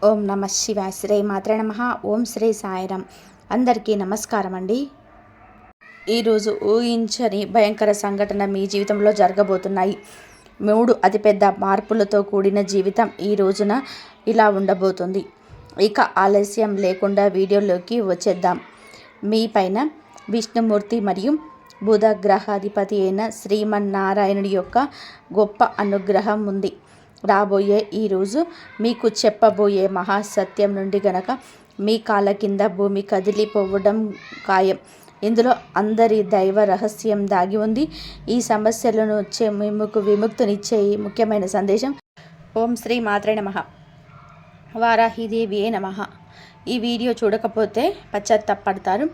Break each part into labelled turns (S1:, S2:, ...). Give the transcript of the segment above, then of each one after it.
S1: ఓం నమ శివాయ. శ్రీ మాత్రే నమః. ఓం శ్రీ సాయిరామ్. అందరికీ నమస్కారం అండి. ఈరోజు ఊహించని భయంకర సంఘటన మీ జీవితంలో జరగబోతున్నాయి. 3 అతిపెద్ద మార్పులతో కూడిన జీవితం ఈ రోజున ఇలా ఉండబోతుంది. ఇక ఆలస్యం లేకుండా వీడియోలోకి వచ్చేద్దాం. మీ పైన విష్ణుమూర్తి మరియు బుధ గ్రహాధిపతి అయిన శ్రీమన్నారాయణుడి యొక్క గొప్ప అనుగ్రహం ఉంది. రాబోయే ఈరోజు మీకు చెప్పబోయే మహాసత్యం నుండి గనక మీ కాళ్ళ కింద భూమి కదిలిపోవడం ఖాయం. ఇందులో అందరి దైవ రహస్యం దాగి ఉంది. ఈ సమస్యలను వచ్చే మీకు విముక్తినిచ్చే ముఖ్యమైన సందేశం. ఓం శ్రీ మాత్రే నమః. వారాహిదేవియే నమః. ఈ వీడియో చూడకపోతే పశ్చాత్తాపడతారు.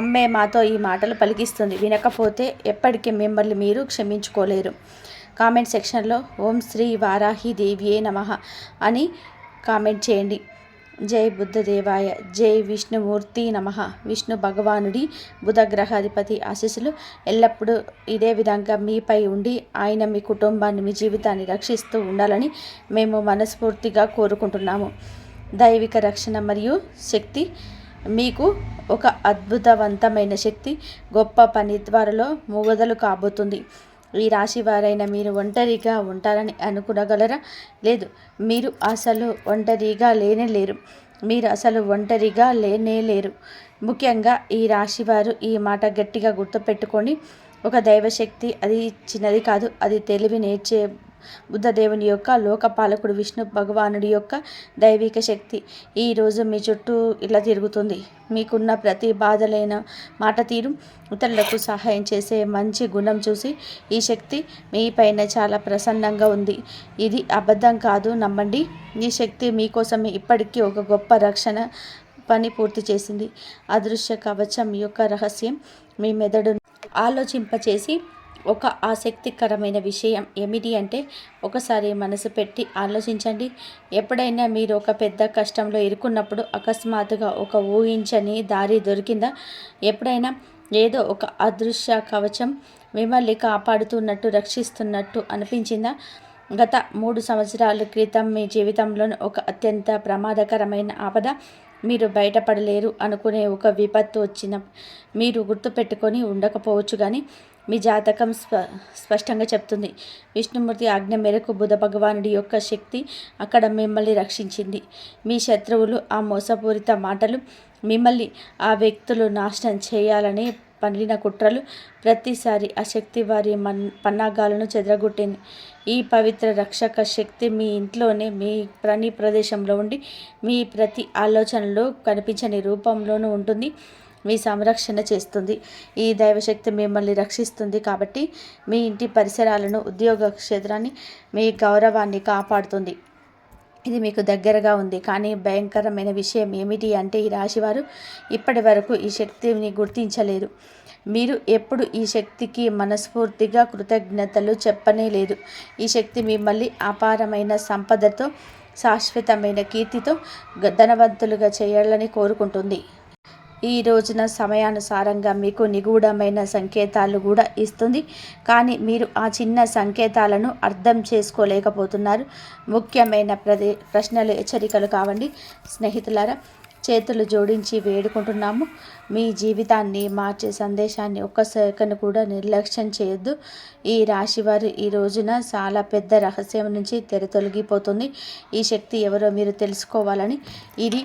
S1: అమ్మే మాతో ఈ మాటలు పలికిస్తుంది. వినకపోతే ఎప్పటికీ మిమ్మల్ని మీరు క్షమించుకోలేరు. కామెంట్ సెక్షన్లో ఓం శ్రీ వారాహిదేవియే నమః అని కామెంట్ చేయండి. జై బుద్ధదేవాయ. జై విష్ణుమూర్తి నమః. విష్ణు భగవానుడి బుధ గ్రహాధిపతి ఆశీస్సులు ఎల్లప్పుడూ ఇదే విధంగా మీపై ఉండి ఆయన మీ కుటుంబాన్ని మీ జీవితాన్ని రక్షిస్తూ ఉండాలని మేము మనస్ఫూర్తిగా కోరుకుంటున్నాము. దైవిక రక్షణ మరియు శక్తి మీకు ఒక అద్భుతవంతమైన శక్తి, గొప్ప పని త్వరలో మొదలు కాబోతుంది. ఈ రాశి వారైన మీరు ఒంటరిగా ఉంటారని అనుకునగలరా? లేదు, మీరు అసలు ఒంటరిగా లేరు. మీరు అసలు ఒంటరిగా లేరు. ముఖ్యంగా ఈ రాశివారు ఈ మాట గట్టిగా గుర్తుపెట్టుకొని, ఒక దైవశక్తి అది చిన్నది కాదు, అది తెలివి నేర్చే బుద్ధదేవుని యొక్క లోకపాలకుడు విష్ణు భగవానుడి యొక్క దైవిక శక్తి ఈరోజు మీ చుట్టూ ఇలా తిరుగుతుంది. మీకున్న ప్రతి బాధలైన మాట తీరు, ఇతరులకు సహాయం చేసే మంచి గుణం చూసి ఈ శక్తి మీ పైన చాలా ప్రసన్నంగా ఉంది. ఇది అబద్ధం కాదు, నమ్మండి. ఈ శక్తి మీకోసమే ఇప్పటికీ ఒక గొప్ప రక్షణ పని పూర్తి చేసింది. అదృశ్య కవచం యొక్క రహస్యం మీ మెదడును ఆలోచింపచేసి ఒక ఆసక్తికరమైన విషయం ఏమిటి అంటే, ఒకసారి మనసు పెట్టి ఆలోచించండి. ఎప్పుడైనా మీరు ఒక పెద్ద కష్టంలో ఇరుక్కున్నప్పుడు అకస్మాత్తుగా ఒక ఊహించని దారి దొరికిందా? ఎప్పుడైనా ఏదో ఒక అదృశ్య కవచం మిమ్మల్ని కాపాడుతున్నట్టు, రక్షిస్తున్నట్టు అనిపించిందా? గత 3 సంవత్సరాల క్రితం మీ జీవితంలోని ఒక అత్యంత ప్రమాదకరమైన ఆపద, మీరు బయటపడలేరు అనుకునే ఒక విపత్తు వచ్చిన మీరు గుర్తుపెట్టుకొని ఉండకపోవచ్చు, కానీ మీ జాతకం స్పష్టంగా చెప్తుంది. విష్ణుమూర్తి ఆజ్ఞ మేరకు బుధ భగవానుడి యొక్క శక్తి అక్కడ మిమ్మల్ని రక్షించింది. మీ శత్రువులు ఆ మోసపూరిత మాటలు, మిమ్మల్ని ఆ వ్యక్తులు నాశనం చేయాలని పన్నిన కుట్రలు, ప్రతిసారి ఆ శక్తి వారి పన్నాగాలను చెదరగొట్టింది. ఈ పవిత్ర రక్షక శక్తి మీ ఇంట్లోనే, మీ ప్రతి ప్రదేశంలో ఉండి, మీ ప్రతి ఆలోచనలో కనిపించని రూపంలోనూ ఉంటుంది. మీ సంరక్షణ చేస్తుంది. ఈ దైవశక్తి మిమ్మల్ని రక్షిస్తుంది కాబట్టి మీ ఇంటి పరిసరాలను, ఉద్యోగ క్షేత్రాన్ని, మీ గౌరవాన్ని కాపాడుతుంది. ఇది మీకు దగ్గరగా ఉంది. కానీ భయంకరమైన విషయం ఏమిటి అంటే, ఈ రాశివారు ఇప్పటి వరకు ఈ శక్తిని గుర్తించలేరు. మీరు ఎప్పుడు ఈ శక్తికి మనస్ఫూర్తిగా కృతజ్ఞతలు చెప్పనే లేదు. ఈ శక్తి మిమ్మల్ని అపారమైన సంపదతో, శాశ్వతమైన కీర్తితో ధనవంతులుగా చేయాలని కోరుకుంటుంది. ఈ రోజున సమయానుసారంగా మీకు నిగూఢమైన సంకేతాలు కూడా ఇస్తుంది. కానీ మీరు ఆ చిన్న సంకేతాలను అర్థం చేసుకోలేకపోతున్నారు. ముఖ్యమైన ప్రశ్నలు, హెచ్చరికలు కావండి. స్నేహితులారా, చేతులు జోడించి వేడుకుంటున్నాము. మీ జీవితాన్ని మార్చే సందేశాన్ని ఒక్క సెకను కూడా నిర్లక్ష్యం చేయొద్దు. ఈ రాశివారు ఈ రోజున చాలా పెద్ద రహస్యం నుంచి తొలగిపోతుంది. ఈ శక్తి ఎవరో మీరు తెలుసుకోవాలని ఇది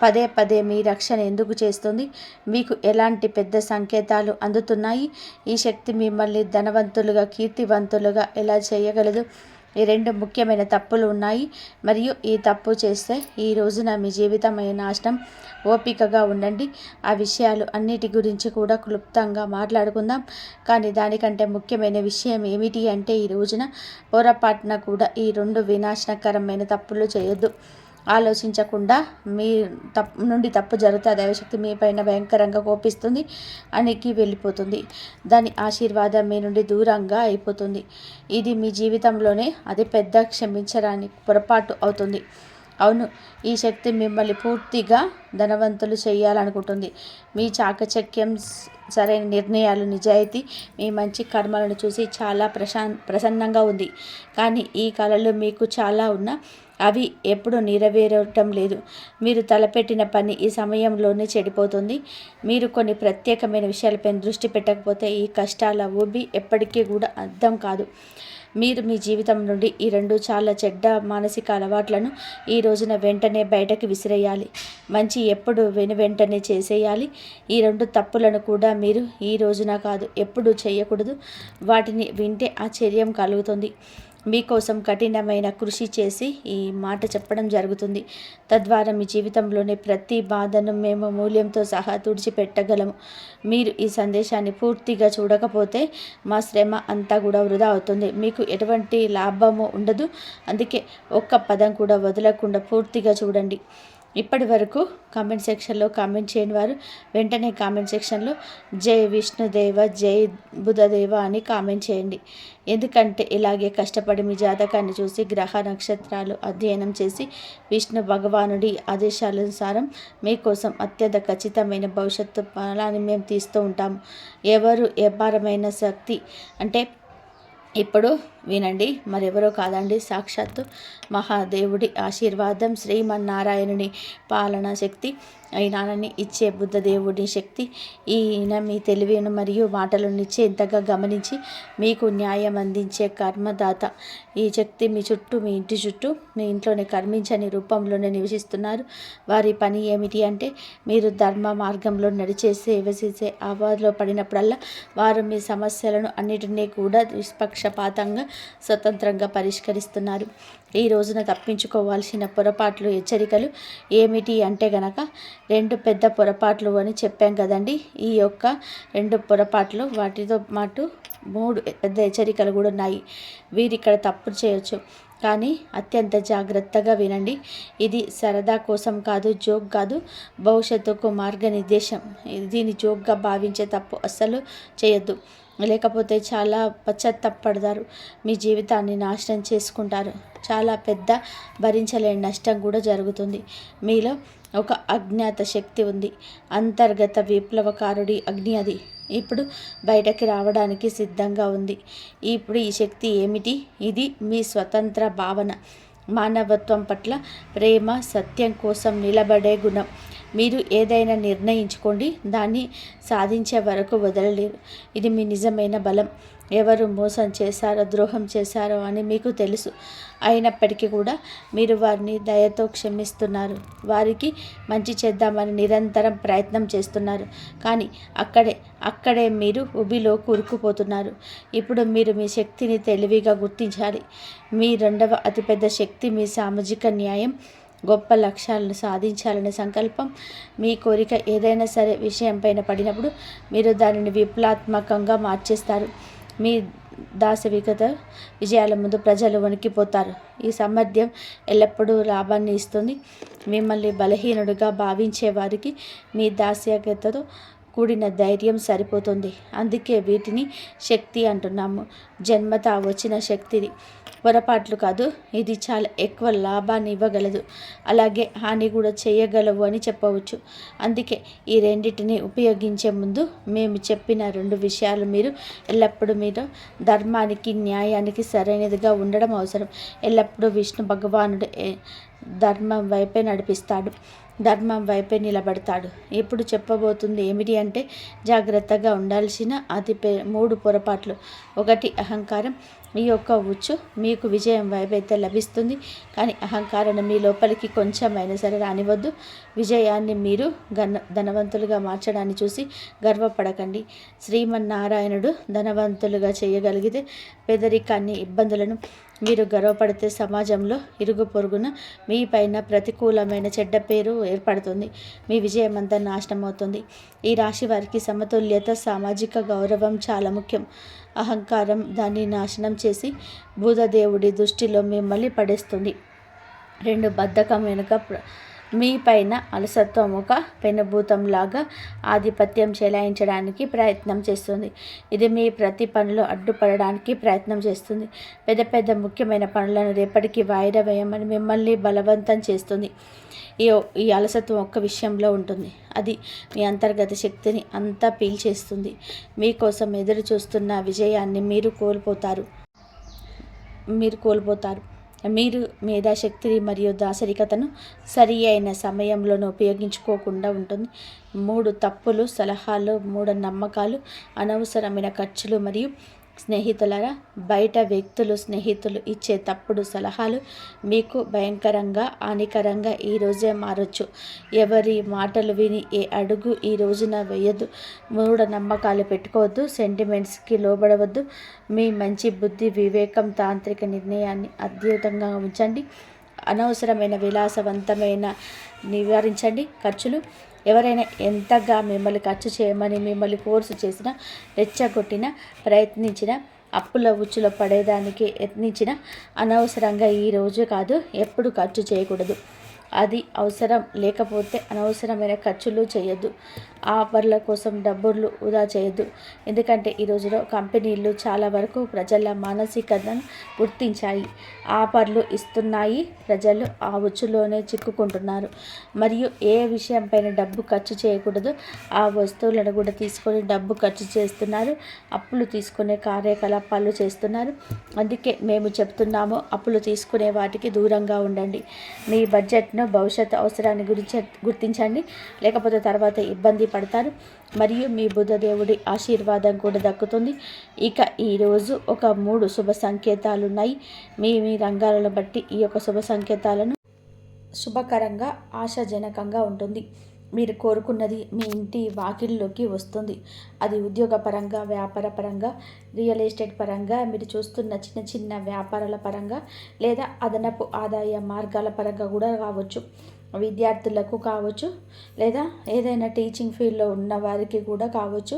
S1: పదే పదే మీ రక్షణ ఎందుకు చేస్తుంది? మీకు ఎలాంటి పెద్ద సంకేతాలు అందుతున్నాయి? ఈ శక్తి మిమ్మల్ని ధనవంతులుగా, కీర్తివంతులుగా ఎలా చేయగలదు? ఈ 2 ముఖ్యమైన తప్పులు ఉన్నాయి, మరియు ఈ తప్పు చేస్తే ఈ రోజున మీ జీవితం నాశనం. ఓపికగా ఉండండి. ఆ విషయాలు అన్నిటి గురించి కూడా క్లుప్తంగా మాట్లాడుకుందాం. కానీ దానికంటే ముఖ్యమైన విషయం ఏమిటి అంటే, ఈ రోజున పొరపాటున కూడా ఈ 2 వినాశనకరమైన తప్పులు చేయొద్దు. ఆలోచించకుండా మీ తప్పు జరిగితే దైవశక్తి మీ పైన భయంకరంగా కోపిస్తుంది, అనికి వెళ్ళిపోతుంది. దాని ఆశీర్వాదం మీ నుండి దూరంగా అయిపోతుంది. ఇది మీ జీవితంలోనే అది పెద్ద క్షమించరాని పొరపాటు అవుతుంది. అవును, ఈ శక్తి మిమ్మల్ని పూర్తిగా ధనవంతులు చేయాలనుకుంటుంది. మీ చాకచక్యం, సరైన నిర్ణయాలు, నిజాయితీ, మీ మంచి కర్మలను చూసి చాలా ప్రసన్నంగా ఉంది. కానీ ఈ కళలు మీకు చాలా ఉన్న అవి ఎప్పుడు నెరవేరటం లేదు. మీరు తలపెట్టిన పని ఈ సమయంలోనే చెడిపోతుంది. మీరు కొన్ని ప్రత్యేకమైన విషయాలపై దృష్టి పెట్టకపోతే ఈ కష్టాల ఊబి ఎప్పటికీ కూడా అర్థం కాదు. మీరు మీ జీవితం నుండి ఈ 2 చాలా చెడ్డ మానసిక అలవాట్లను ఈ రోజున వెంటనే బయటకు విసిరేయాలి. మంచి ఎప్పుడు వెంటనే చేసేయాలి. ఈ 2 తప్పులను కూడా మీరు ఈ రోజున కాదు ఎప్పుడు చేయకూడదు. వాటిని వింటే ఆశ్చర్యం కలుగుతుంది. మీకోసం కఠినమైన కృషి చేసి ఈ మాట చెప్పడం జరుగుతుంది. తద్వారా మీ జీవితంలోని ప్రతి బాధను మేము మూల్యంతో సహా తుడిచిపెట్టగలము. మీరు ఈ సందేశాన్ని పూర్తిగా చూడకపోతే మా శ్రమ అంతా కూడా వృధా అవుతుంది. మీకు ఎటువంటి లాభము ఉండదు. అందుకే ఒక్క పదం కూడా వదలకుండా పూర్తిగా చూడండి. ఇప్పటి వరకు కామెంట్ సెక్షన్లో కామెంట్ చేయని వారు వెంటనే కామెంట్ సెక్షన్లో జై విష్ణుదేవ, జై బుధదేవ అని కామెంట్ చేయండి. ఎందుకంటే ఇలాగే కష్టపడి మీ జాతకాన్ని చూసి గ్రహ నక్షత్రాలు అధ్యయనం చేసి విష్ణు భగవానుడి ఆదేశానుసారం మీకోసం అత్యంత ఖచ్చితమైన భవిష్యత్తు ఫలాన్ని మేము తీస్తూ ఉంటాము. ఎవరు ఎవ్వరమైన శక్తి అంటే ఇప్పుడు వినండి, మరెవరో కాదండి, సాక్షాత్తు మహాదేవుడి ఆశీర్వాదం, శ్రీమన్నారాయణుని పాలనా శక్తి, ఈయనని ఇచ్చే బుద్ధదేవుడి శక్తి. ఈయన మీ తెలివిని మరియు మాటలను ఇచ్చేంతగా గమనించి మీకు న్యాయం అందించే కర్మదాత. ఈ శక్తి మీ చుట్టూ, మీ ఇంటి చుట్టూ, మీ ఇంట్లోనే కర్మించని రూపంలోనే నివసిస్తున్నారు. వారి పని ఏమిటి అంటే మీరు ధర్మ మార్గంలో నడిచే సేవ చేసే ఆవాలో పడినప్పుడల్లా వారు మీ సమస్యలను అన్నిటినీ కూడా నిష్పక్షపాతంగా స్వతంత్రంగా పరిష్కరిస్తున్నారు. ఈ రోజున తప్పించుకోవాల్సిన పొరపాట్లు, హెచ్చరికలు ఏమిటి అంటే గనక 2 పెద్ద పొరపాట్లు అని చెప్పాం కదండి. ఈ యొక్క 2 పొరపాట్లు వాటితో పాటు 3 పెద్ద హెచ్చరికలు కూడా ఉన్నాయి. వీరిక్కడ తప్పు చేయొచ్చు, కానీ అత్యంత జాగ్రత్తగా వినండి. ఇది సరదా కోసం కాదు, జోక్ కాదు, భవిష్యత్తుకు మార్గనిర్దేశం. దీన్ని జోక్గా భావించే తప్పు అస్సలు చేయొద్దు. లేకపోతే చాలా పశ్చాత్తాపడతారు. మీ జీవితాన్ని నాశనం చేసుకుంటారు. చాలా పెద్ద భరించలేని నష్టం కూడా జరుగుతుంది. మీలో ఒక అజ్ఞాత శక్తి ఉంది. అంతర్గత విప్లవకారుడి అగ్ని అది ఇప్పుడు బయటకి రావడానికి సిద్ధంగా ఉంది. ఇప్పుడు ఈ శక్తి ఏమిటి? ఇది మీ స్వతంత్ర భావన, మానవత్వం పట్ల ప్రేమ, సత్యం కోసం నిలబడే గుణం. మీరు ఏదైనా నిర్ణయించుకోండి, దాన్ని సాధించే వరకు వదలలేరు. ఇది మీ నిజమైన బలం. ఎవరు మోసం చేశారో, ద్రోహం చేశారో అని మీకు తెలుసు. అయినప్పటికీ కూడా మీరు వారిని దయతో క్షమిస్తున్నారు. వారికి మంచి చేద్దామని నిరంతరం ప్రయత్నం చేస్తున్నారు. కానీ అక్కడే మీరు ఉబిలో కూరుకుపోతున్నారు. ఇప్పుడు మీరు మీ శక్తిని తెలివిగా గుర్తించాలి. మీ 2వ అతిపెద్ద శక్తి మీ సామాజిక న్యాయం, గొప్ప లక్ష్యాలను సాధించాలనే సంకల్పం. మీ కోరిక ఏదైనా సరే విషయంపైన పడినప్పుడు మీరు దానిని విప్లవాత్మకంగా మార్చేస్తారు. మీ దాసవికత విజయాల ముందు ప్రజలు వణికిపోతారు. ఈ సామర్థ్యం ఎల్లప్పుడూ లాభాన్ని ఇస్తుంది. మిమ్మల్ని బలహీనుడిగా భావించే వారికి మీ దాస్యకతతో కూడిన ధైర్యం సరిపోతుంది. అందుకే వీటిని శక్తి అంటున్నాము. జన్మతా వచ్చిన శక్తిది, పొరపాట్లు కాదు. ఇది చాలా ఎక్కువ లాభాన్ని ఇవ్వగలదు, అలాగే హాని కూడా చేయగలవు అని చెప్పవచ్చు. అందుకే ఈ రెండింటిని ఉపయోగించే ముందు మేము చెప్పిన 2 విషయాలు మీరు ఎల్లప్పుడూ మీరు ధర్మానికి, న్యాయానికి సరైనదిగా ఉండడం అవసరం. ఎల్లప్పుడూ విష్ణు భగవానుడు ధర్మం వైపే నడిపిస్తాడు, ధర్మం వైపే నిలబడతాడు. ఇప్పుడు చెప్పబోతుంది ఏమిటి అంటే జాగ్రత్తగా ఉండాల్సిన 3 పొరపాట్లు. 1 అహంకారం. ఈ యొక్క ఉచ్చు మీకు విజయం వైపైతే లభిస్తుంది, కానీ అహంకారాన్ని మీ లోపలికి కొంచెమైనా సరే రానివద్దు. విజయాన్ని మీరు ధనవంతులుగా మార్చడాన్ని చూసి గర్వపడకండి. శ్రీమన్నారాయణుడు ధనవంతులుగా చేయగలిగితే పేదరికాన్ని, ఇబ్బందులను మీరు గర్వపడితే సమాజంలో ఇరుగు పొరుగున మీ పైన ప్రతికూలమైన చెడ్డ పేరు ఏర్పడుతుంది. మీ విజయం అంతా నాశనం అవుతుంది. ఈ రాశి వారికి సమతుల్యత, సామాజిక గౌరవం చాలా ముఖ్యం. అహంకారం దాన్ని నాశనం చేసి బుధదేవుడి దృష్టిలో మిమ్మల్ని పడేస్తుంది. 2 బద్ధకం వెనుక మీ పైన అలసత్వం ఒక పెనుభూతంలాగా ఆధిపత్యం చెలాయించడానికి ప్రయత్నం చేస్తుంది. ఇది మీ ప్రతి పనిలో అడ్డుపడడానికి ప్రయత్నం చేస్తుంది. పెద్ద ముఖ్యమైన పనులను రేపటికి వాయిదా వేయమని మిమ్మల్ని బలవంతం చేస్తుంది. ఈ అలసత్వం ఒక్క విషయంలో ఉంటుంది. అది మీ అంతర్గత శక్తిని అంతా పీల్చేస్తుంది. మీకోసం ఎదురు చూస్తున్న విజయాన్ని మీరు కోల్పోతారు. మీరు మేధాశక్తిని మరియు దాసరికతను సరి అయిన సమయంలోనూ ఉపయోగించుకోకుండా ఉంటుంది. 3 తప్పులు, సలహాలు, మూఢనమ్మకాలు, అనవసరమైన ఖర్చులు మరియు స్నేహితులారా, బయట వ్యక్తులు, స్నేహితులు ఇచ్చే తప్పుడు సలహాలు మీకు భయంకరంగా హానికరంగా ఈరోజే మారొచ్చు. ఎవరి మాటలు విని ఏ అడుగు ఈ రోజున వేయద్దు. మూఢనమ్మకాలు పెట్టుకోవద్దు. సెంటిమెంట్స్కి లోబడవద్దు. మీ మంచి బుద్ధి, వివేకం, తాంత్రిక నిర్ణయాన్ని అద్భుతంగా ఉంచండి. అనవసరమైన విలాసవంతమైన నివారించండి. ఖర్చులు ఎవరైనా ఎంతగా మిమ్మల్ని ఖర్చు చేయమని మిమ్మల్ని ఫోర్స్ చేసినా, రెచ్చగొట్టినా, ప్రయత్నించిన, అప్పుల ఉచ్చులో పడేదానికి యత్నించిన అనవసరంగా ఈరోజు కాదు ఎప్పుడు ఖర్చు చేయకూడదు. అది అవసరం లేకపోతే అనవసరమైన ఖర్చులు చేయొద్దు. ఆఫర్ల కోసం డబ్బులు వృధా చేయొద్దు. ఎందుకంటే ఈ రోజులో కంపెనీలు చాలా వరకు ప్రజల మానసికతను గుర్తించాయి. ఆఫర్లు ఇస్తున్నాయి. ప్రజలు ఆ ఉచ్చులోనే చిక్కుకుంటున్నారు. మరియు ఏ విషయంపైన డబ్బు ఖర్చు చేయకూడదు ఆ వస్తువులను కూడా తీసుకొని డబ్బు ఖర్చు చేస్తున్నారు. అప్పులు తీసుకునే కార్యకలాపాలు చేస్తున్నారు. అందుకే మేము చెప్తున్నాము, అప్పులు తీసుకునే వాటికి దూరంగా ఉండండి. మీ బడ్జెట్ను భవిష్యత్ అవసరాన్ని గుర్తించండి. లేకపోతే తర్వాత ఇబ్బంది పడతారు. మరియు మీ బుధదేవుడి ఆశీర్వాదం కూడా దక్కుతుంది. ఇక ఈరోజు ఒక 3 శుభ సంకేతాలు ఉన్నాయి. మీ మీ రంగాలను బట్టి ఈ యొక్క శుభ సంకేతాలను శుభకరంగా, ఆశాజనకంగా ఉంటుంది. మీరు కోరుకున్నది మీ ఇంటి వాకిల్లోకి వస్తుంది. అది ఉద్యోగపరంగా, వ్యాపార పరంగా, రియల్ ఎస్టేట్ పరంగా, మీరు చూస్తున్న చిన్న చిన్న వ్యాపారాల పరంగా, లేదా అదనపు ఆదాయ మార్గాల పరంగా కూడా కావచ్చు. విద్యార్థులకు కావచ్చు, లేదా ఏదైనా టీచింగ్ ఫీల్డ్లో ఉన్న వారికి కూడా కావచ్చు.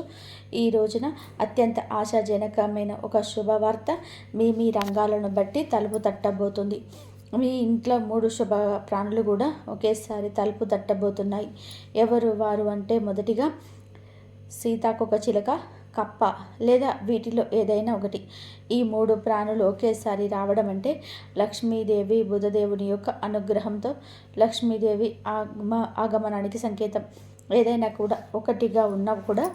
S1: ఈ రోజున అత్యంత ఆశాజనకమైన ఒక శుభవార్త మీ మీ రంగాలను బట్టి తలుపు తట్టబోతుంది. మీ ఇంట్లో 3 శుభ ప్రాణులు కూడా ఒకేసారి తలుపు తట్టబోతున్నాయి. ఎవరు వారు అంటే, మొదటిగా సీతాకోకచిలుక, కప్ప లేదా వీటిలో ఏదైనా ఒకటి. ఈ 3 ప్రాణులు ఒకేసారి రావడం అంటే లక్ష్మీదేవి, బుధదేవుని యొక్క అనుగ్రహంతో లక్ష్మీదేవి ఆగమనానికి సంకేతం. ఏదైనా కూడా ఒకటిగా ఉన్నా కూడా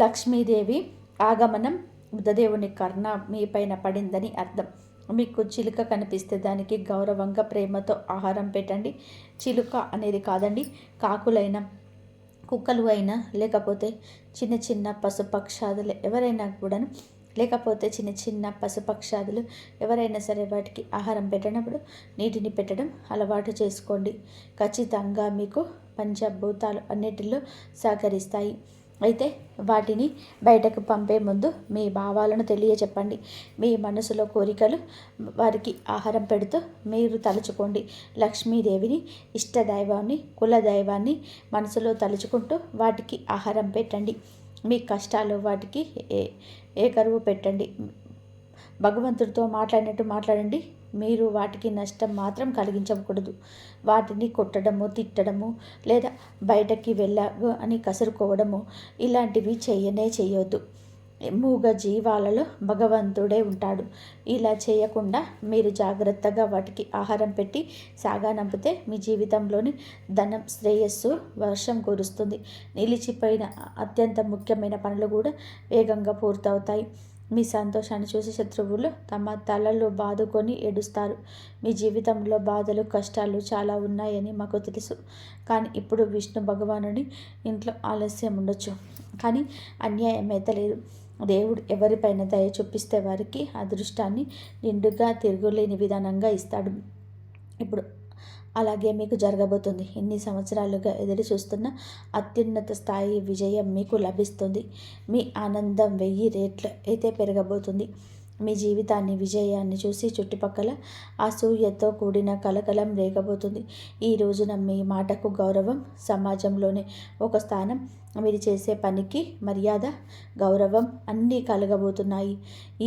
S1: లక్ష్మీదేవి ఆగమనం, బుధదేవుని కర్ణ మీ పైన పడిందని అర్థం. మీకు చిలుక కనిపిస్తే దానికి గౌరవంగా, ప్రేమతో ఆహారం పెట్టండి. చిలుక అనేది కాదండి, కాకులైనా, కుక్కలు అయినా, లేకపోతే చిన్న చిన్న పశుపక్షాదులు ఎవరైనా కూడాను, లేకపోతే చిన్న చిన్న పశుపక్షాదులు ఎవరైనా సరే వాటికి ఆహారం పెట్టినప్పుడు నీటిని పెట్టడం అలవాటు చేసుకోండి. ఖచ్చితంగా మీకు పంచభూతాలు అన్నిటిలో సహకరిస్తాయి. అయితే వాటిని బయటకు పంపే ముందు మీ భావాలను తెలియచెప్పండి. మీ మనసులో కోరికలు వారికి ఆహారం పెడుతూ మీరు తలుచుకోండి. లక్ష్మీదేవిని, ఇష్టదైవాన్ని, కులదైవాన్ని మనసులో తలుచుకుంటూ వాటికి ఆహారం పెట్టండి. మీ కష్టాలు వాటికి ఏకరువు పెట్టండి. భగవంతుడితో మాట్లాడినట్టు మాట్లాడండి. మీరు వాటికి నష్టం మాత్రం కలిగించకూడదు. వాటిని కొట్టడము, తిట్టడము, లేదా బయటకి వెళ్ళాగు అని కసురుకోవడము ఇలాంటివి చేయొద్దు. మూగ జీవాలలో భగవంతుడే ఉంటాడు. ఇలా చేయకుండా మీరు జాగ్రత్తగా వాటికి ఆహారం పెట్టి సాగనంపితే మీ జీవితంలోని ధనం, శ్రేయస్సు వర్షం కురుస్తుంది. నిలిచిపోయిన అత్యంత ముఖ్యమైన పనులు కూడా వేగంగా పూర్తవుతాయి. మీ సంతోషాన్ని చూసి శత్రువులు తమ తలలు బాదుకొని ఏడుస్తారు. మీ జీవితంలో బాధలు, కష్టాలు చాలా ఉన్నాయని మాకు తెలుసు. కానీ ఇప్పుడు విష్ణు భగవానుడి ఇంట్లో ఆలస్యం ఉండొచ్చు, కానీ అన్యాయం అయితే లేదు. దేవుడు ఎవరిపైన దయ చూపిస్తే వారికి అదృష్టాన్ని నిండుగా, తిరుగులేని విధానంగా ఇస్తాడు. ఇప్పుడు అలాగే మీకు జరగబోతుంది. ఇన్ని సంవత్సరాలుగా ఎదురు చూస్తున్న అత్యున్నత స్థాయి విజయం మీకు లభిస్తుంది. మీ ఆనందం 1000 రెట్లు అయితే పెరగబోతుంది. మీ జీవితాన్ని, విజయాన్ని చూసి చుట్టుపక్కల అసూయతో కూడిన కలకలం రేగబోతుంది. ఈ రోజున మీ మాటకు గౌరవం, సమాజంలోనే ఒక స్థానం, మీరు చేసే పనికి మర్యాద, గౌరవం అన్నీ కలగబోతున్నాయి.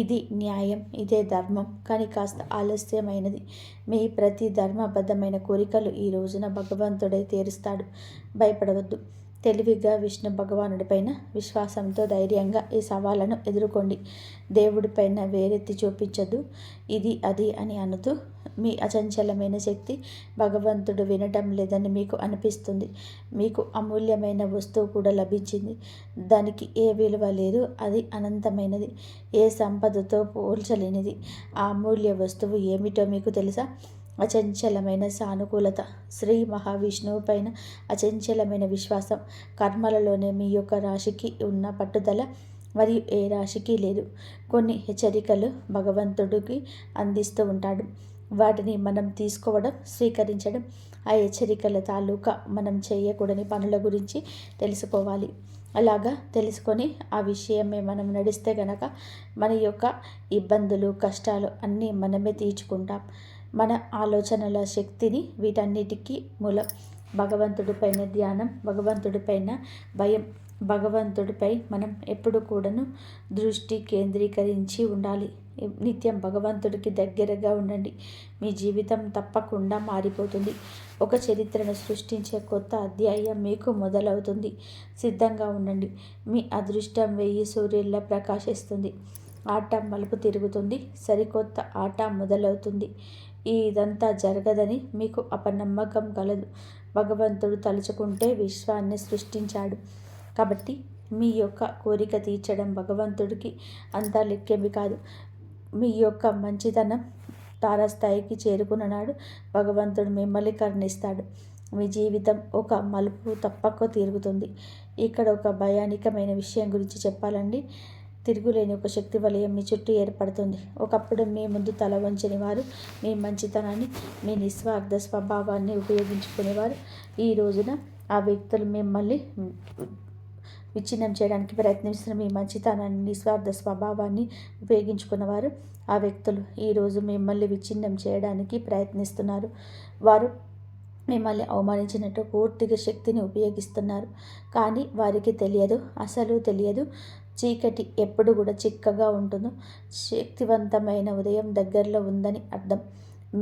S1: ఇది న్యాయం, ఇదే ధర్మం. కానీ కాస్త ఆలస్యమైనది. మీ ప్రతి ధర్మబద్ధమైన కోరికలు ఈ రోజున భగవంతుడే తీరుస్తాడు. భయపడవద్దు. తెలివిగా విష్ణు భగవానుడిపైన విశ్వాసంతో ధైర్యంగా ఈ సవాళ్ళను ఎదుర్కోండి. దేవుడిపైన వేరెత్తి చూపించద్దు. ఇది అది అని అనుతూ మీ అచంచలమైన శక్తి భగవంతుడు వినటం లేదని మీకు అనిపిస్తుంది. మీకు అమూల్యమైన వస్తువు కూడా లభించింది. దానికి ఏ విలువ లేదు. అది అనంతమైనది, ఏ సంపదతో పోల్చలేనిది. ఆ అమూల్య వస్తువు ఏమిటో మీకు తెలుసా? అచంచలమైన సానుకూలత, శ్రీ మహావిష్ణువు పైన అచంచలమైన విశ్వాసం. కర్మలలోనే మీ యొక్క రాశికి ఉన్న పట్టుదల మరియు ఏ రాశికి లేదు. కొన్ని హెచ్చరికలు భగవంతుడికి అందిస్తూ ఉంటాడు. వాటిని మనం తీసుకోవడం, స్వీకరించడం. ఆ హెచ్చరికల తాలూకా మనం చేయకూడని పనుల గురించి తెలుసుకోవాలి. అలాగా తెలుసుకొని ఆ విషయమే మనం నడిస్తే గనక మన యొక్క ఇబ్బందులు, కష్టాలు అన్నీ మనమే తీర్చుకుంటాం. మన ఆలోచనల శక్తిని వీటన్నిటికీ మూలం. భగవంతుడిపైన ధ్యానం, భగవంతుడిపైన భయం, భగవంతుడిపై మనం ఎప్పుడు కూడాను దృష్టి కేంద్రీకరించి ఉండాలి. నిత్యం భగవంతుడికి దగ్గరగా ఉండండి. మీ జీవితం తప్పకుండా మారిపోతుంది. ఒక చరిత్రను సృష్టించే కొత్త అధ్యాయం మీకు మొదలవుతుంది. సిద్ధంగా ఉండండి. మీ అదృష్టం 1000 సూర్యుల్లా ప్రకాశిస్తుంది. ఆట మలుపు తిరుగుతుంది. సరికొత్త ఆట మొదలవుతుంది. ఇదంతా జరగదని మీకు అపనమ్మకం కలదు. భగవంతుడు తలుచుకుంటే విశ్వాన్ని సృష్టించాడు. కాబట్టి మీ యొక్క కోరిక తీర్చడం భగవంతుడికి అంతా లెక్కేమి కాదు. మీ యొక్క మంచితనం తారాస్థాయికి చేరుకున్న నాడు భగవంతుడు మిమ్మల్ని కరుణిస్తాడు. మీ జీవితం ఒక మలుపు తప్పక తిరుగుతుంది. ఇక్కడ ఒక భయానకమైన విషయం గురించి చెప్పాలండి. తిరుగులేని ఒక శక్తి వలయం మీ చుట్టూ ఏర్పడుతుంది. ఒకప్పుడు మీ ముందు తల వంచని వారు, మీ మంచితనాన్ని, మీ నిస్వార్థ స్వభావాన్ని ఉపయోగించుకునేవారు. ఈ రోజున ఆ వ్యక్తులు మిమ్మల్ని విచ్ఛిన్నం చేయడానికి ప్రయత్నిస్తున్న మీ మంచితనాన్ని, నిస్వార్థ స్వభావాన్ని ఉపయోగించుకున్నవారు, ఆ వ్యక్తులు ఈరోజు మిమ్మల్ని విచ్ఛిన్నం చేయడానికి ప్రయత్నిస్తున్నారు. వారు మిమ్మల్ని అవమానించినట్టు పూర్తిగా శక్తిని ఉపయోగిస్తున్నారు. కానీ వారికి తెలియదు, అసలు తెలియదు, చీకటి ఎప్పుడు కూడా చిక్కగా ఉంటుందో శక్తివంతమైన ఉదయం దగ్గరలో ఉందని అర్థం.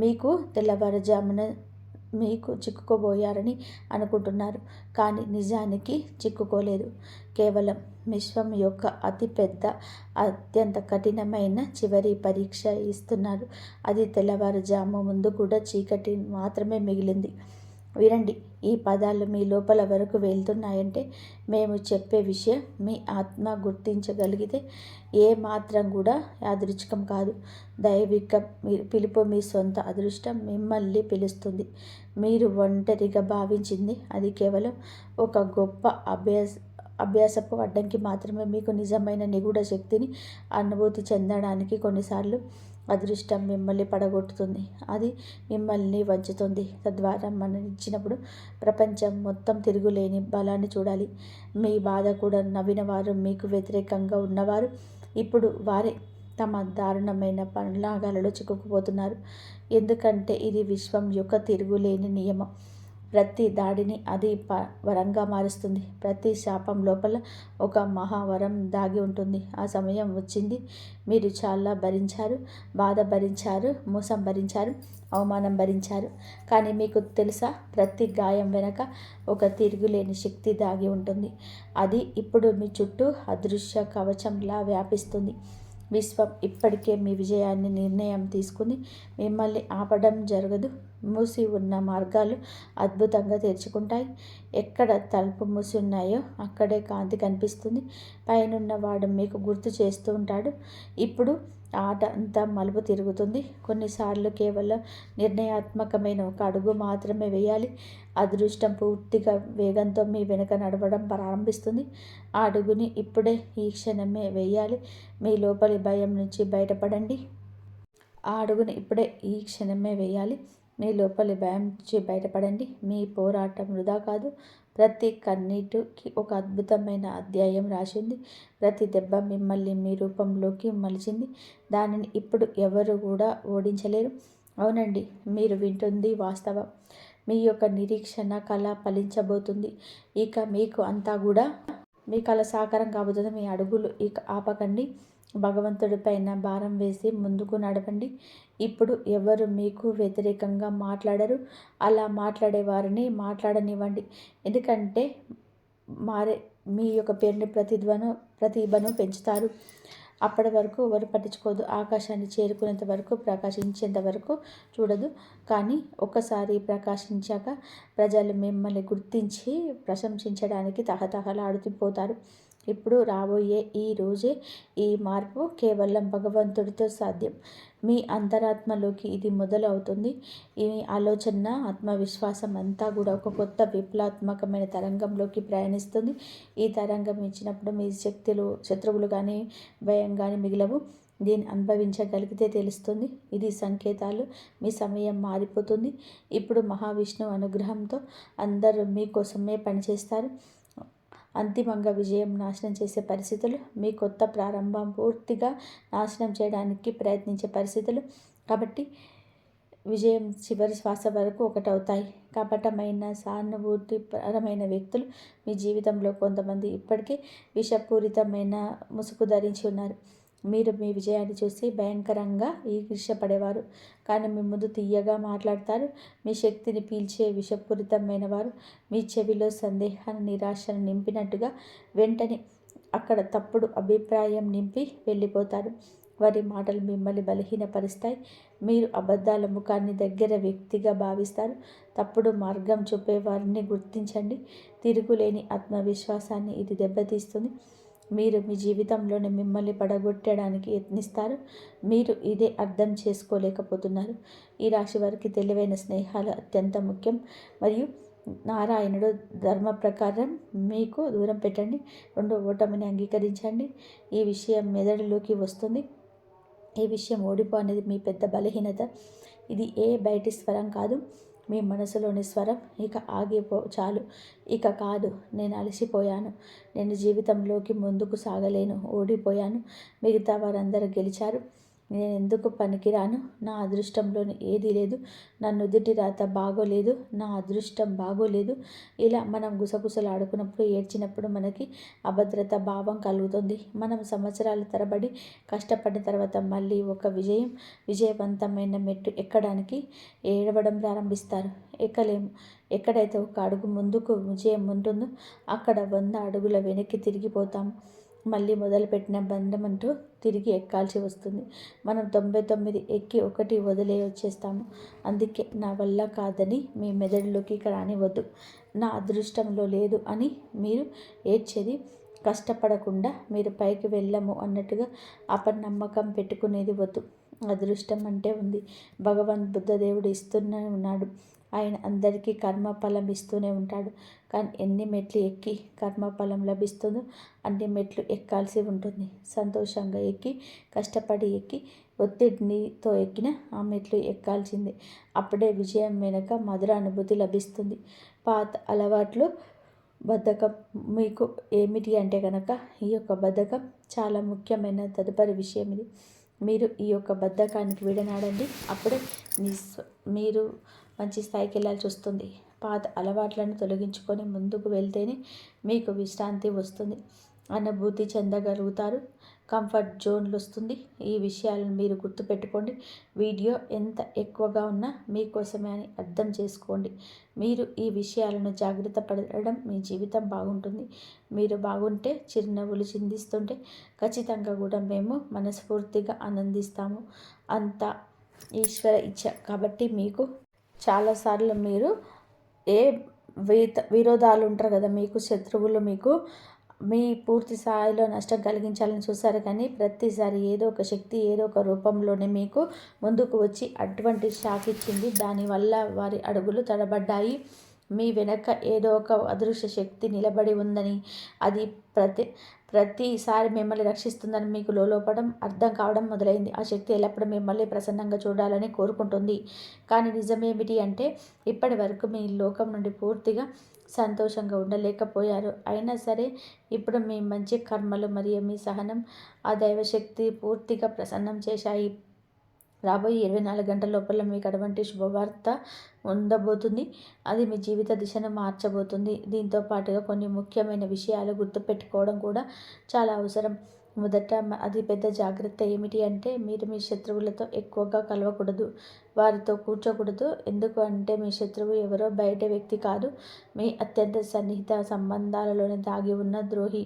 S1: మీకు తెల్లవారుజామున మీకు చిక్కుకోబోయారని అనుకుంటున్నారు, కానీ నిజానికి చిక్కుకోలేదు. కేవలం విశ్వం యొక్క అతిపెద్ద, అత్యంత కఠినమైన చివరి పరీక్ష ఇస్తున్నారు. అది తెల్లవారుజాము ముందు కూడా చీకటి మాత్రమే మిగిలింది. వినండి, ఈ పదాలు మీ లోపల వరకు వెళ్తున్నాయంటే మేము చెప్పే విషయం మీ ఆత్మ గుర్తించగలిగితే ఏ మాత్రం కూడా యాదృచ్ఛికం కాదు. దైవిక పిలుపు, మీ సొంత అదృష్టం మిమ్మల్ని పిలుస్తుంది. మీరు ఒంటరిగా భావించింది అది కేవలం ఒక గొప్ప అభ్యాసపు అడ్డంకి మాత్రమే. మీకు నిజమైన నిగూఢ శక్తిని అనుభూతి చెందడానికి కొన్నిసార్లు అదృష్టం మిమ్మల్ని పడగొట్టుతుంది. అది మిమ్మల్ని వంచుతుంది. తద్వారా మనం ఇచ్చినప్పుడు ప్రపంచం మొత్తం తిరుగులేని బలాన్ని చూడాలి. మీ బాధ కూడా నవ్విన వారు, మీకు వ్యతిరేకంగా ఉన్నవారు ఇప్పుడు వారే తమ దారుణమైన పన్నాగాలలో చిక్కుకుపోతున్నారు. ఎందుకంటే ఇది విశ్వం యొక్క తిరుగులేని నియమం. ప్రతి దాడిని అది వరంగా మారుస్తుంది. ప్రతి శాపం లోపల ఒక మహావరం దాగి ఉంటుంది. ఆ సమయం వచ్చింది. మీరు చాలా భరించారు, బాధ భరించారు, మోసం భరించారు, అవమానం భరించారు. కానీ మీకు తెలుసా, ప్రతి గాయం వెనక ఒక తిరుగులేని శక్తి దాగి ఉంటుంది. అది ఇప్పుడు మీ చుట్టూ అదృశ్య కవచంలా వ్యాపిస్తుంది. విశ్వం ఇప్పటికే మీ విజయాన్ని నిర్ణయం తీసుకుని మిమ్మల్ని ఆపడం జరగదు. మూసి ఉన్న మార్గాలు అద్భుతంగా తెరుచుకుంటాయి. ఎక్కడ తలుపు మూసి ఉన్నాయో అక్కడే కాంతి కనిపిస్తుంది. పైనున్న వాడు మీకు గుర్తు చేస్తూ ఉంటాడు. ఇప్పుడు ఆట అంతా మలుపు తిరుగుతుంది. కొన్నిసార్లు కేవలం నిర్ణయాత్మకమైన ఒక అడుగు మాత్రమే వేయాలి. అదృష్టం పూర్తిగా వేగంతో మీ వెనుక నడవడం ప్రారంభిస్తుంది. ఆ అడుగుని ఇప్పుడే, ఈ క్షణమే వేయాలి. మీ లోపలి భయం నుంచి బయటపడండి. ఆ అడుగుని ఇప్పుడే, ఈ క్షణమే వేయాలి. మీ లోపలి భయం నుంచి బయటపడండి. మీ పోరాటం వృధా కాదు. ప్రతి కన్నీటికి ఒక అద్భుతమైన అధ్యాయం రాసింది. ప్రతి దెబ్బ మిమ్మల్ని మీ రూపంలోకి మలిచింది. దానిని ఇప్పుడు ఎవరు కూడా ఓడించలేరు. అవునండి, మీరు వింటుంది వాస్తవం. మీ యొక్క నిరీక్షణ కళ ఫలించబోతుంది. ఇక మీకు అంతా కూడా మీ కళ సాకారం కాబోతుంది. మీ అడుగులు ఇక ఆపకండి. భగవంతుడిపైన భారం వేసి ముందుకు నడవండి. ఇప్పుడు ఎవరు మీకు వ్యతిరేకంగా మాట్లాడరు. అలా మాట్లాడే వారిని మాట్లాడనివ్వండి. ఎందుకంటే మీ యొక్క పేరుని ప్రతిభను పెంచుతారు. అప్పటి వరకు ఎవరు పట్టించుకోదు. ఆకాశాన్ని చేరుకునేంత వరకు, ప్రకాశించేంత వరకు చూడదు. కానీ ఒక్కసారి ప్రకాశించాక ప్రజలు మిమ్మల్ని గుర్తించి ప్రశంసించడానికి తహతహలాడిపోతారు. ఇప్పుడు రాబోయే ఈ రోజే ఈ మార్పు కేవలం భగవంతుడితో సాధ్యం. మీ అంతరాత్మలోకి ఇది మొదలవుతుంది. ఈ ఆలోచన, ఆత్మవిశ్వాసం అంతా కూడా ఒక కొత్త విప్లవాత్మకమైన తరంగంలోకి ప్రయాణిస్తుంది. ఈ తరంగం ఇచ్చినప్పుడు మీ శత్రువులు కానీ భయం కానీ మిగిలవు. దీన్ని అనుభవించగలిగితే తెలుస్తుంది. ఇది సంకేతాలు. మీ సమయం మారిపోతుంది. ఇప్పుడు మహావిష్ణువు అనుగ్రహంతో అందరూ మీకోసమే పనిచేస్తారు. అంతిమంగా విజయం నాశనం చేసే పరిస్థితులు, మీ కొత్త ప్రారంభం పూర్తిగా నాశనం చేయడానికి ప్రయత్నించే పరిస్థితులు. కాబట్టి విజయం చివరి శ్వాస వరకు ఒకటవుతాయి. కపటమైన సానుభూతిపరమైన వ్యక్తులు మీ జీవితంలో కొంతమంది ఇప్పటికే విషపూరితమైన ముసుగు ధరించి ఉన్నారు. మీరు మీ విజయాన్ని చూసి భయంకరంగా ఈర్ష్యపడేవారు. కానీ మీ ముందు తీయగా మాట్లాడతారు. మీ శక్తిని పీల్చే విషపూరితమైన వారు మీ చెవిలో సందేహాన్ని, నిరాశను నింపినట్టుగా వెంటనే అక్కడ తప్పుడు అభిప్రాయం నింపి వెళ్ళిపోతారు. వారి మాటలు మిమ్మల్ని బలహీనపరుస్తాయి. మీరు అబద్ధాల ముఖాన్ని దగ్గర వ్యక్తిగా భావిస్తారు. తప్పుడు మార్గం చూపే వారిని గుర్తించండి. తిరుగులేని ఆత్మవిశ్వాసాన్ని ఇది దెబ్బతీస్తుంది. మీరు మీ జీవితంలోనే మిమ్మల్ని పడగొట్టడానికి యత్నిస్తారు. మీరు ఇదే అర్థం చేసుకోలేకపోతున్నారు. ఈ రాశి వారికి తెలివైన స్నేహాలు అత్యంత ముఖ్యం. మరియు నారాయణుడు ధర్మ ప్రకారం మీకు దూరం పెట్టండి. రెండో ఓటమిని అంగీకరించండి. ఈ విషయం మెదడులోకి వస్తుంది. ఈ విషయం ఓడిపో అనేది మీ పెద్ద బలహీనత. ఇది ఏ బయటి స్వరం కాదు, మీ మనసులోని స్వరం. ఇక చాలు, ఇక కాదు, నేను అలసిపోయాను, నేను జీవితంలోకి ముందుకు సాగలేను, ఓడిపోయాను, మిగతా వారందరూ గెలిచారు, నేను ఎందుకు పనికిరాను, నా అదృష్టంలోని ఏదీ లేదు, నా నుదుటి రాత బాగోలేదు, నా అదృష్టం బాగోలేదు. ఇలా మనం గుసగుసలాడుకున్నప్పుడు, ఏడ్చినప్పుడు మనకి అభద్రత భావం కలుగుతుంది. మనం సంవత్సరాల తరబడి కష్టపడిన తర్వాత మళ్ళీ ఒక విజయవంతమైన మెట్టు ఎక్కడానికి ఏడవడం ప్రారంభిస్తారు. ఎక్కలేము. ఎక్కడైతే ఒక అడుగు ముందుకు విజయం ఉంటుందో అక్కడ 100 అడుగుల వెనక్కి తిరిగిపోతాం. మళ్ళీ మొదలుపెట్టిన బంధమంటూ తిరిగి ఎక్కాల్సి వస్తుంది. మనం 99 ఎక్కి 1 వదిలే వచ్చేస్తాము. అందుకే నా వల్ల కాదని మీ మెదడులోకి రానివ్వద్దు. నా అదృష్టంలో లేదు అని మీరు ఏడ్చేది. కష్టపడకుండా మీరు పైకి వెళ్ళము అన్నట్టుగా అపనమ్మకం పెట్టుకునేది వద్దు. అదృష్టం అంటే ఉంది. బుద్ధదేవుడు ఇస్తూనే ఉన్నాడు. ఆయన అందరికీ కర్మఫలం ఇస్తూనే ఉంటాడు. కానీ ఎన్ని మెట్లు ఎక్కి కర్మఫలం లభిస్తుందో అన్ని మెట్లు ఎక్కాల్సి ఉంటుంది. సంతోషంగా ఎక్కి, కష్టపడి ఎక్కి, ఒత్తిడితో ఎక్కిన ఆ మెట్లు ఎక్కాల్సిందే. అప్పుడే విజయం వెనుక మధుర అనుభూతి లభిస్తుంది. పాత అలవాట్లు, బద్ధకం మీకు ఏమిటి అంటే కనుక ఈ యొక్క బద్ధకం చాలా ముఖ్యమైన తదుపరి విషయం ఇది. మీరు ఈ యొక్క బద్ధకానికి విడనాడండి. అప్పుడే మీరు మంచి స్థాయికి వెళ్ళాల్సి వస్తుంది. పాత అలవాట్లను తొలగించుకొని ముందుకు వెళ్తేనే మీకు విశ్రాంతి వస్తుంది. అనుభూతి చెందగలుగుతారు. కంఫర్ట్ జోన్లు వస్తుంది. ఈ విషయాలను మీరు గుర్తుపెట్టుకోండి. వీడియో ఎంత ఎక్కువగా ఉన్నా మీకోసమే అని అర్థం చేసుకోండి. మీరు ఈ విషయాలను జాగ్రత్త పడడం మీ జీవితం బాగుంటుంది. మీరు బాగుంటే, చిరునవ్వులు చిందిస్తుంటే ఖచ్చితంగా కూడా మేము మనస్ఫూర్తిగా ఆనందిస్తాము. అంతా ఈశ్వర ఇచ్ఛ. కాబట్టి మీకు చాలాసార్లు మీరు ఏ విరోధాలు ఉంటారు కదా, మీకు శత్రువులు మీకు మీ పూర్తి స్థాయిలో నష్టం కలిగించాలని చూస్తారు. కానీ ప్రతిసారి ఏదో ఒక శక్తి ఏదో ఒక రూపంలోనే మీకు ముందుకు వచ్చి అటువంటి షాక్ ఇచ్చింది. దానివల్ల వారి అడుగులు తడబడ్డాయి. మీ వెనక ఏదో ఒక అదృశ్య శక్తి నిలబడి ఉందని, అది ప్రతిసారి మిమ్మల్ని రక్షిస్తుందని మీకు లోపడం అర్థం కావడం మొదలైంది. ఆ శక్తి ఎల్లప్పుడూ మిమ్మల్ని ప్రసన్నంగా చూడాలని కోరుకుంటుంది. కానీ నిజమేమిటి అంటే ఇప్పటి వరకు మీ లోకం నుండి పూర్తిగా సంతోషంగా ఉండలేకపోయారు. అయినా సరే ఇప్పుడు మీ మంచి కర్మలు మరియు మీ సహనం ఆ దైవశక్తి పూర్తిగా ప్రసన్నం చేశాయి. రాబోయే 24 గంటల లోపల మీకు అటువంటి శుభవార్త ఉండబోతుంది. అది మీ జీవిత దిశను మార్చబోతుంది. దీంతో పాటుగా కొన్ని ముఖ్యమైన విషయాలు గుర్తుపెట్టుకోవడం కూడా చాలా అవసరం. మొదట అది పెద్ద జాగ్రత్త ఏమిటి అంటే మీరు మీ శత్రువులతో ఎక్కువగా కలవకూడదు, వారితో కూర్చోకూడదు. ఎందుకు అంటే మీ శత్రువు ఎవరో బయట వ్యక్తి కాదు, మీ అత్యంత సన్నిహిత సంబంధాలలోనే దాగి ఉన్న ద్రోహి.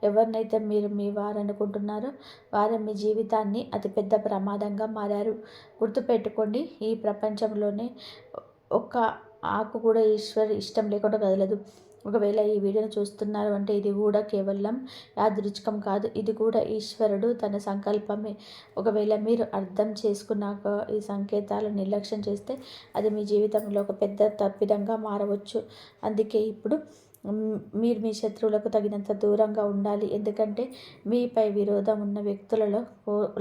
S1: ఎవరినైతే మీరు మీ వారనుకుంటున్నారో వారు మీ జీవితాన్ని అతిపెద్ద ప్రమాదంగా మారారు. గుర్తుపెట్టుకోండి, ఈ ప్రపంచంలోనే ఒక్క ఆకు కూడా ఈశ్వర్ ఇష్టం లేకుండా కదలదు. ఒకవేళ ఈ వీడియోని చూస్తున్నారు అంటే ఇది కూడా కేవలం యాదృచ్ఛికం కాదు, ఇది కూడా ఈశ్వరుడు తన సంకల్పమే. ఒకవేళ మీరు అర్థం చేసుకున్నాక ఈ సంకేతాలు నిర్లక్ష్యం చేస్తే అది మీ జీవితంలో ఒక పెద్ద తప్పిదంగా మారవచ్చు. అందుకే ఇప్పుడు మీరు మీ శత్రువులకు తగినంత దూరంగా ఉండాలి. ఎందుకంటే మీపై విరోధం ఉన్న వ్యక్తులలో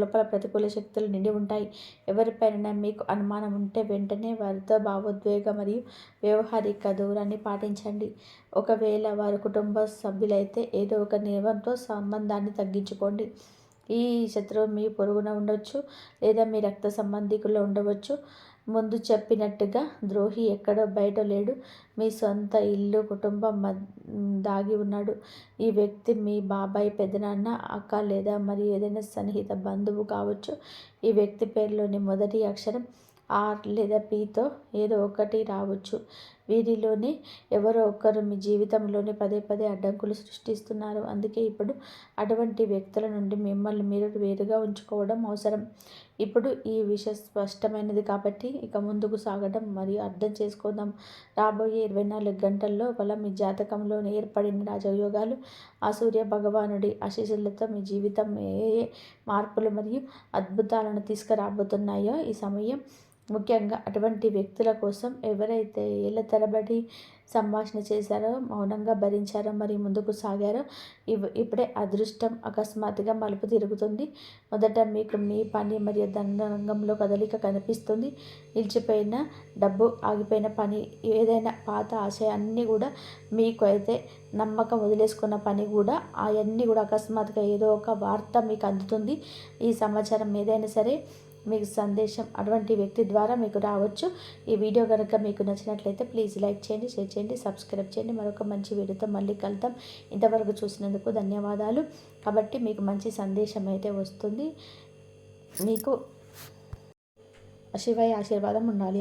S1: లోపల ప్రతికూల శక్తులు నిండి ఉంటాయి. ఎవరిపైన మీకు అనుమానం ఉంటే వెంటనే వారితో భావోద్వేగ మరియు వ్యవహారిక దూరాన్ని పాటించండి. ఒకవేళ వారు కుటుంబ సభ్యులైతే ఏదో ఒక నియమంతో సంబంధాన్ని తగ్గించుకోండి. ఈ శత్రువు మీ పొరుగున ఉండవచ్చు లేదా మీ రక్త సంబంధికుల్లో ఉండవచ్చు. ముందు చెప్పినట్టుగా ద్రోహి ఎక్కడో బయట లేడు, మీ సొంత ఇల్లు కుటుంబం దాగి ఉన్నాడు. ఈ వ్యక్తి మీ బాబాయ్, పెదనాన్న, అక్క లేదా మరి ఏదైనా సన్నిహిత బంధువు కావచ్చు. ఈ వ్యక్తి పేరులోని మొదటి అక్షరం ఆర్ లేదా పితో ఏదో ఒకటి రావచ్చు. వీరిలోనే ఎవరో ఒకరు మీ జీవితంలోని పదే పదే అడ్డంకులు సృష్టిస్తున్నారు. అందుకే ఇప్పుడు అటువంటి వ్యక్తుల నుండి మిమ్మల్ని మీరు వేరుగా ఉంచుకోవడం అవసరం. ఇప్పుడు ఈ విషయం స్పష్టమైనది కాబట్టి ఇక ముందుకు సాగడం మరియు అర్థం చేసుకుందాం. రాబోయే 24 గంటల్లో మీ జాతకంలో ఏర్పడిన రాజయోగాలు, ఆ సూర్య భగవానుడి ఆశీస్సులతో మీ జీవితం ఏ మార్పులు మరియు అద్భుతాలను తీసుకురాబోతున్నాయో ఈ సమయం ముఖ్యంగా అటువంటి వ్యక్తుల కోసం ఎవరైతే ఏళ్ల తరబడి సంభాషణ చేశారో, మౌనంగా భరించారో మరియు ముందుకు సాగారో ఇప్పుడే అదృష్టం అకస్మాత్తుగా మలుపు తిరుగుతుంది. మొదట మీకు మీ పని మరియు ధన రంగంలో కదలిక కనిపిస్తుంది. నిలిచిపోయిన డబ్బు, ఆగిపోయిన పని, ఏదైనా పాత ఆశయాన్ని కూడా, మీకు అయితే నమ్మకం వదిలేసుకున్న పని కూడా, అవన్నీ కూడా అకస్మాత్తుగా ఏదో ఒక వార్త మీకు అందుతుంది. ఈ సమాచారం ఏదైనా సరే మీకు సందేశం అటువంటి వ్యక్తి ద్వారా మీకు రావచ్చు. ఈ వీడియో కనుక మీకు నచ్చినట్లయితే ప్లీజ్ లైక్ చేయండి, షేర్ చేయండి, సబ్స్క్రైబ్ చేయండి. మరొక మంచి వీడియోతో మళ్ళీ కలుద్దాం. ఇంతవరకు చూసినందుకు ధన్యవాదాలు. కాబట్టి మీకు మంచి సందేశం అయితే వస్తుంది. మీకు శివయ్య ఆశీర్వాదం ఉండాలి.